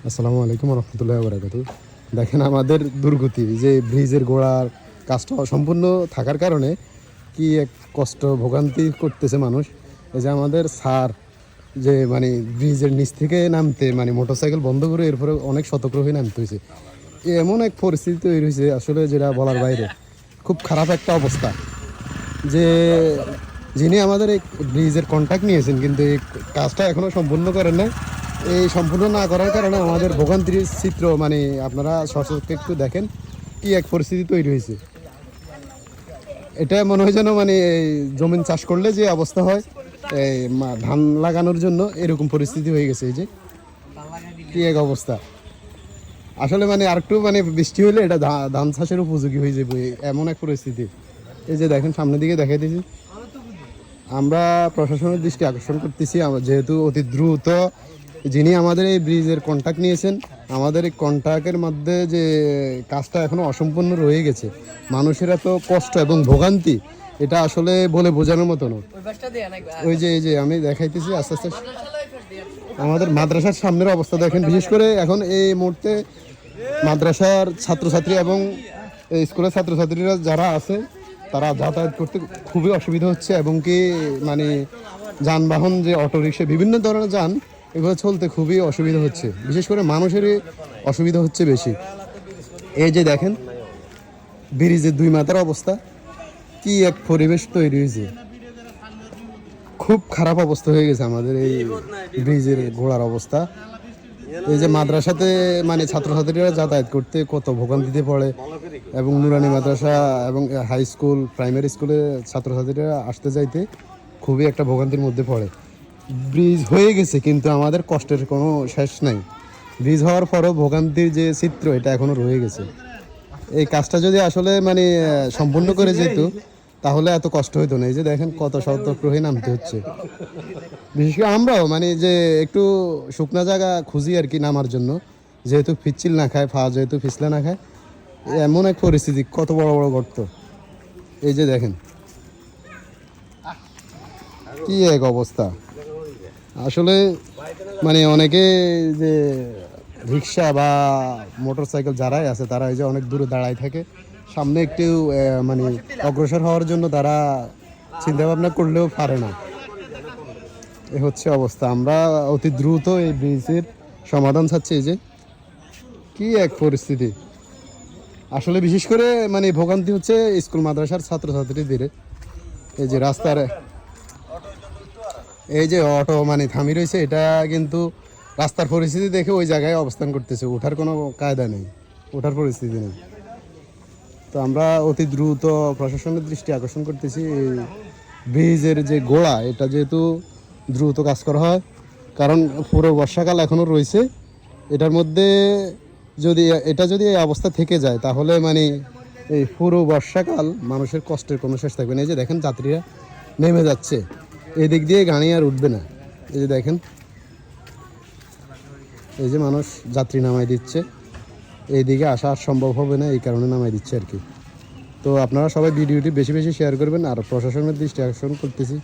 আসসালামু আলাইকুম রহমতুল্লাহ বরাকাতু। দেখেন আমাদের দুর্গতি যে ব্রিজের গোড়ার কাজটা সম্পূর্ণ থাকার কারণে কি এক কষ্ট ভোগান্তি করতেছে মানুষ। এই যে আমাদের স্যার যে মানে ব্রিজের নিচ থেকে নামতে মানে মোটরসাইকেল বন্ধ করে এরপরে অনেক সতর্ক হয়ে নামতে হয়েছে। এমন এক পরিস্থিতি তৈরি হয়েছে আসলে যেটা বলার বাইরে, খুব খারাপ একটা অবস্থা। যে যিনি আমাদের এই ব্রিজের কন্ট্রাক্ট নিয়েছেন কিন্তু এই কাজটা এখনও সম্পূর্ণ করেন নাই। এই সম্পূর্ণ না করার কারণে আমাদের ভোগান্তির চিত্র মানে আপনারা সচক্ষে একটু দেখেন কি এক পরিস্থিতি তৈরি হয়েছে। এটা মনে হয় যেন মানে এই জমিন চাষ করলে যে অবস্থা হয় এই ধান লাগানোর জন্য এরকম পরিস্থিতি হয়ে গেছে। এই যে কি এক অবস্থা, আসলে মানে আরেকটু মানে বৃষ্টি হলে এটা ধান চাষের উপযোগী হয়ে যাবে এমন এক পরিস্থিতি। এই যে দেখেন সামনের দিকে দেখাই দিয়েছি। আমরা প্রশাসনের দৃষ্টি আকর্ষণ করতেছি যেহেতু অতি দ্রুত যিনি আমাদের এই ব্রিজের কন্ট্রাক্ট নিয়েছেন, আমাদের এই কন্ট্রাক্টের মধ্যে যে কাজটা এখনও অসম্পূর্ণ রয়ে গেছে, মানুষের এত কষ্ট এবং ভোগান্তি এটা আসলে বলে বোঝানোর মতো নয়। ওই যে এই যে আমি দেখাইতেছি আস্তে আস্তে আমাদের মাদ্রাসার সামনের অবস্থা দেখেন। বিশেষ করে এখন এই মুহূর্তে মাদ্রাসার ছাত্রছাত্রী এবং এই স্কুলের ছাত্রছাত্রীরা যারা আছে তারা যাতায়াত করতে খুবই অসুবিধা হচ্ছে, এবং কি মানে যানবাহন যে অটোরিক্সা বিভিন্ন ধরনের যান এগুলো চলতে খুবই অসুবিধা হচ্ছে। বিশেষ করে মানুষেরই অসুবিধা হচ্ছে বেশি। এই যে দেখেন ব্রিজের দুই মাথার অবস্থা, কি এক পরিবেশ তৈরি হয়েছে। খুব খারাপ অবস্থা হয়ে গেছে আমাদের এই ব্রিজের গোড়ার অবস্থা। এই যে মাদ্রাসাতে মানে ছাত্রছাত্রীরা যাতায়াত করতে কত ভোগান্তিতে পড়ে, এবং নুরানি মাদ্রাসা এবং হাই স্কুল প্রাইমারি স্কুলে ছাত্রছাত্রীরা আসতে যাইতে খুবই একটা ভোগান্তির মধ্যে পড়ে। ব্রিজ হয়ে গেছে কিন্তু আমাদের কষ্টের কোনো শেষ নাই। ব্রিজ হওয়ার পরও ভোগান্তির যে চিত্র এটা এখনও রয়ে গেছে। এই কাজটা যদি আসলে মানে সম্পূর্ণ করে যেত তাহলে এত কষ্ট হইতো না। এই যে দেখেন কত সতর্ক হয়ে নামতে হচ্ছে। বিশেষ করে আমরাও মানে যে একটু শুকনা জায়গা খুঁজি আর কি নামার জন্য, যেহেতু পিচ্ছিল না খায়, যেহেতু পিছলা না খায়, এমন এক পরিস্থিতি, কত বড় বড় গর্ত। এই যে দেখেন কি এক অবস্থা। আসলে মানে অনেকে যে রিক্সা বা মোটর সাইকেল যারাই আছে তারা এই যে অনেক দূরে দাঁড়ায় থাকে, সামনে একটু মানে অগ্রসর হওয়ার জন্য তারা চিন্তা ভাবনা করলেও পারে না। এ হচ্ছে অবস্থা। আমরা অতি দ্রুত এই ব্রিজের সমাধান চাচ্ছি। এই যে কি এক পরিস্থিতি। আসলে বিশেষ করে মানে ভোগান্তি হচ্ছে স্কুল মাদ্রাসার ছাত্রছাত্রীদের। এই যে রাস্তার এই যে অটো মানে থামি রয়েছে, এটা কিন্তু রাস্তার পরিস্থিতি দেখে ওই জায়গায় অবস্থান করতেছে, ওঠার কোনো কায়দা নেই, ওঠার পরিস্থিতি নেই। তো আমরা অতি দ্রুত প্রশাসনের দৃষ্টি আকর্ষণ করতেছি এই ব্রিজের যে গোড়া এটা যেহেতু দ্রুত কাজ করা হয়, কারণ পুরো বর্ষাকাল এখনও রয়েছে। এটার মধ্যে যদি এই অবস্থা থেকে যায় তাহলে মানে এই পুরো বর্ষাকাল মানুষের কষ্টের কোনো শেষ থাকবে না। এই যে দেখেন যাত্রীরা নেমে যাচ্ছে, এই দিক দিয়ে গাড়ি আর উঠবে না। এই যে দেখেন এই যে মানুষ যাত্রী নামাই দিচ্ছে, এইদিকে আসা আর সম্ভব হবে না, এই কারণে নামাই দিচ্ছে আর কি। তো আপনারা সবাই ভিডিওটি বেশি বেশি শেয়ার করবেন। আর প্রশাসনের দৃষ্টি আকর্ষণ করতেছি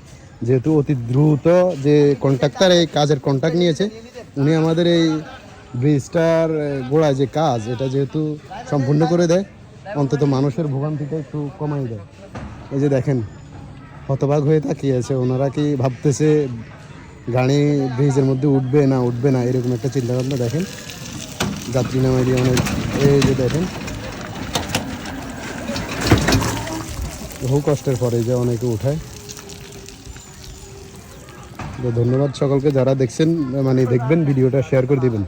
যেহেতু অতি দ্রুত যে কন্ট্রাক্টর এই কাজের কন্ট্রাক্ট নিয়েছে উনি আমাদের এই ব্রিজটার গোড়ায় যে কাজ এটা যেহেতু সম্পূর্ণ করে দেয়, অন্তত মানুষের ভোগান্তিটা একটু কমাই দেয়। এই যে দেখেন হতবাক হয়ে তাকিয়ে আছে, ওনারা কি ভাবতেছে গাড়ি ব্রিজের মধ্যে উঠবে না এরকম একটা চিন্তাভাবনা। দেখেন যাত্রী নামাই দিয়ে অনেক, এই যে দেখেন বহু কষ্টের পরে যে অনেকে উঠায়। ধন্যবাদ সকলকে যারা দেখছেন মানে দেখবেন, ভিডিওটা শেয়ার করে দিবেন।